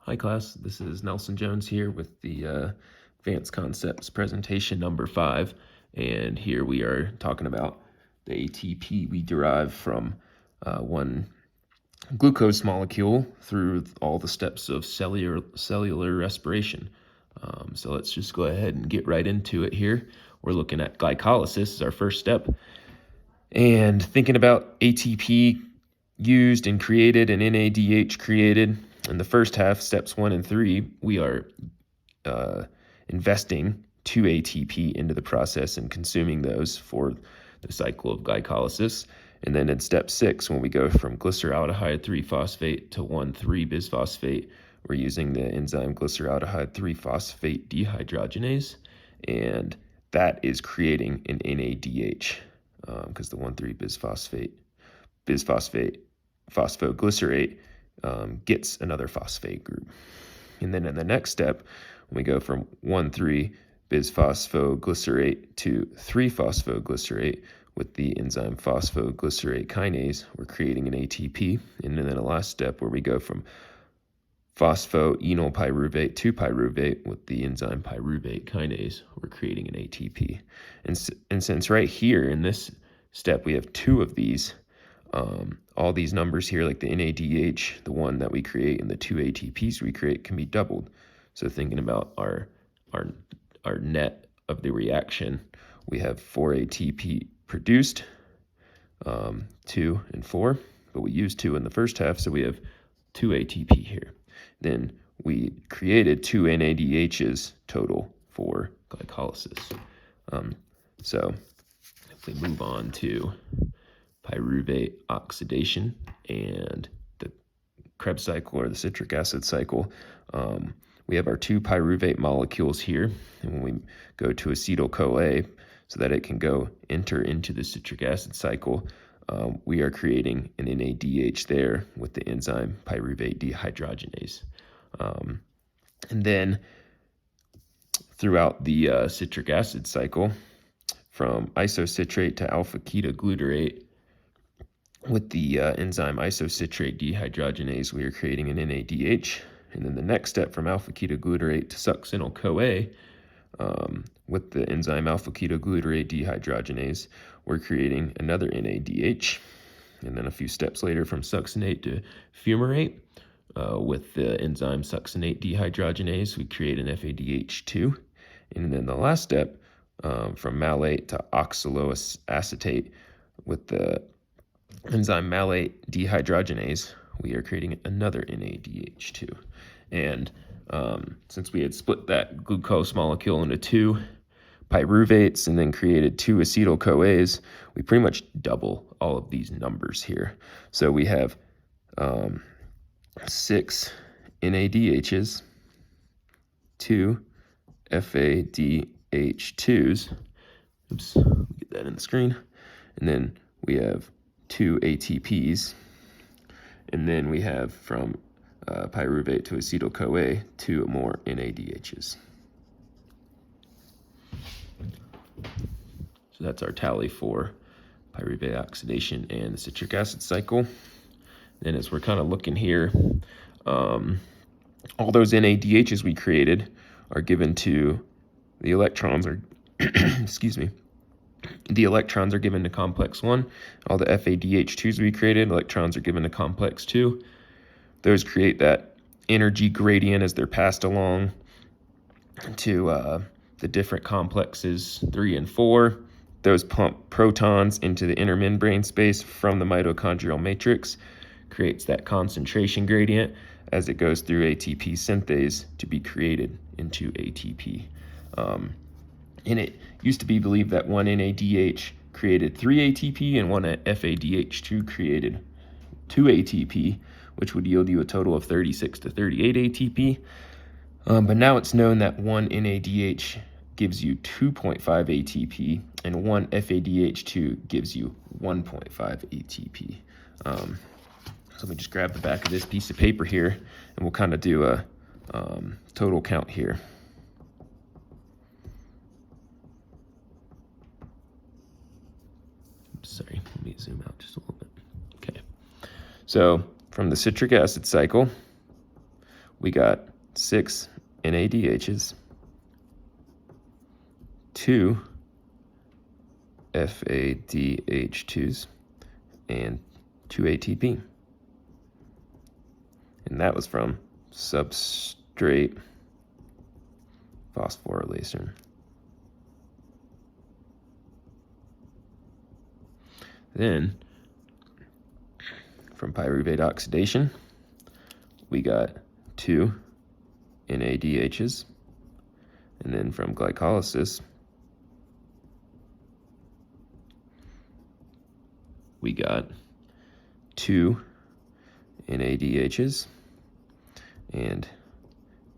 Hi class, this is Nelson Jones here with the Advanced Concepts presentation number 5, and here we are talking about the ATP we derive from one glucose molecule through all the steps of cellular respiration. So let's just go ahead and get right into it here. We're looking at glycolysis as our first step, and thinking about ATP used and created and NADH created. In the first half, steps 1 and 3, we are investing 2 ATP into the process and consuming those for the cycle of glycolysis. And then in step 6, when we go from glyceraldehyde 3-phosphate to 1,3-bisphosphate, we're using the enzyme glyceraldehyde 3-phosphate dehydrogenase, and that is creating an NADH because the 1,3-bisphosphate phosphoglycerate gets another phosphate group. And then in the next step, when we go from 1,3-bisphosphoglycerate to 3-phosphoglycerate with the enzyme phosphoglycerate kinase, we're creating an ATP. And then the last step where we go from phosphoenolpyruvate to pyruvate with the enzyme pyruvate kinase, we're creating an ATP. And since right here in this step we have 2 of these, all these numbers here, like the NADH, the one that we create, and the 2 ATPs we create, can be doubled. So thinking about our net of the reaction, we have 4 ATP produced, 2 and 4, but we used 2 in the first half, so we have 2 ATP here. Then we created 2 NADHs total for glycolysis. So if we move on to pyruvate oxidation and the Krebs cycle or the citric acid cycle, we have our 2 pyruvate molecules here, and when we go to acetyl-CoA so that it can enter into the citric acid cycle, we are creating an NADH there with the enzyme pyruvate dehydrogenase. And then throughout the citric acid cycle, from isocitrate to alpha-ketoglutarate, with the enzyme isocitrate dehydrogenase, we are creating an NADH. And then the next step, from alpha-ketoglutarate to succinyl-CoA, with the enzyme alpha-ketoglutarate dehydrogenase, we're creating another NADH. And then a few steps later, from succinate to fumarate, with the enzyme succinate dehydrogenase, we create an FADH2. And then the last step, from malate to oxaloacetate, with the enzyme malate dehydrogenase, we are creating another NADH2. And since we had split that glucose molecule into 2 pyruvates and then created 2 acetyl-CoAs, we pretty much double all of these numbers here. So we have 6 NADHs, 2 FADH2s, oops, get that in the screen, and then we have 2 ATPs, and then we have from pyruvate to acetyl-CoA 2 more NADHs. So that's our tally for pyruvate oxidation and the citric acid cycle. And as we're kind of looking here, all those NADHs we created are given to the electrons, or excuse me, the electrons are given to complex 1. All the FADH2s we created, electrons are given to complex 2. Those create that energy gradient as they're passed along to the different complexes 3 and 4. Those pump protons into the inner membrane space from the mitochondrial matrix, creates that concentration gradient as it goes through ATP synthase to be created into ATP. And it used to be believed that 1 NADH created 3 ATP and 1 FADH2 created 2 ATP, which would yield you a total of 36 to 38 ATP. But now it's known that 1 NADH gives you 2.5 ATP and 1 FADH2 gives you 1.5 ATP. So let me just grab the back of this piece of paper here, and we'll kind of do a total count here. Sorry, let me zoom out just a little bit. Okay. So from the citric acid cycle, we got 6 NADHs, 2 FADH2s, and 2 ATP. And that was from substrate phosphorylation. Then, from pyruvate oxidation, we got 2 NADHs. And then from glycolysis, we got 2 NADHs and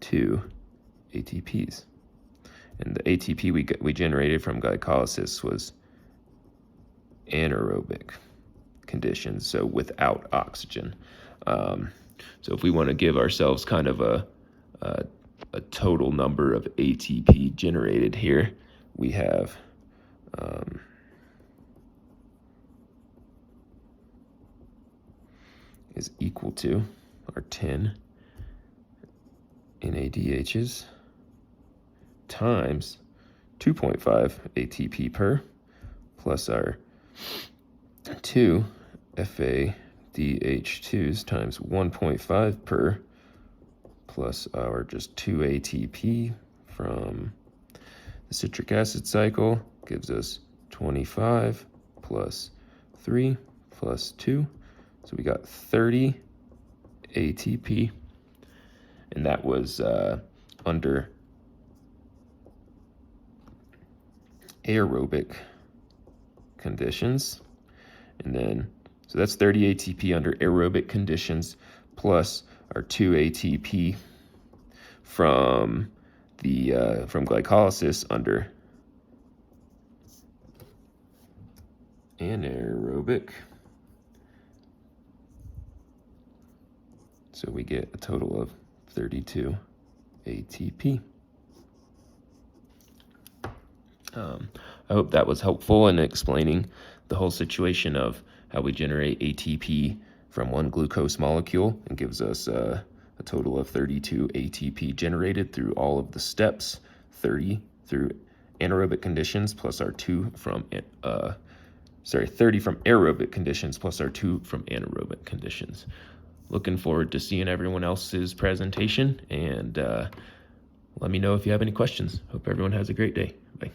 2 ATPs. And the ATP we generated from glycolysis was anaerobic conditions, so without oxygen. So if we want to give ourselves kind of a total number of ATP generated here, we have is equal to our 10 NADHs times 2.5 ATP per plus our 2 FADH2s times 1.5 per plus our just 2 ATP from the citric acid cycle gives us 25 plus 3 plus 2. So we got 30 ATP, and that was under aerobic conditions. And then, so that's 30 ATP under aerobic conditions plus our 2 ATP from from glycolysis under anaerobic. So we get a total of 32 ATP. I hope that was helpful in explaining the whole situation of how we generate ATP from one glucose molecule and gives us a total of 32 ATP generated through all of the steps, 30 through anaerobic conditions plus our 2 from 30 from aerobic conditions plus our 2 from anaerobic conditions. Looking forward to seeing everyone else's presentation, and let me know if you have any questions. Hope everyone has a great day. Bye.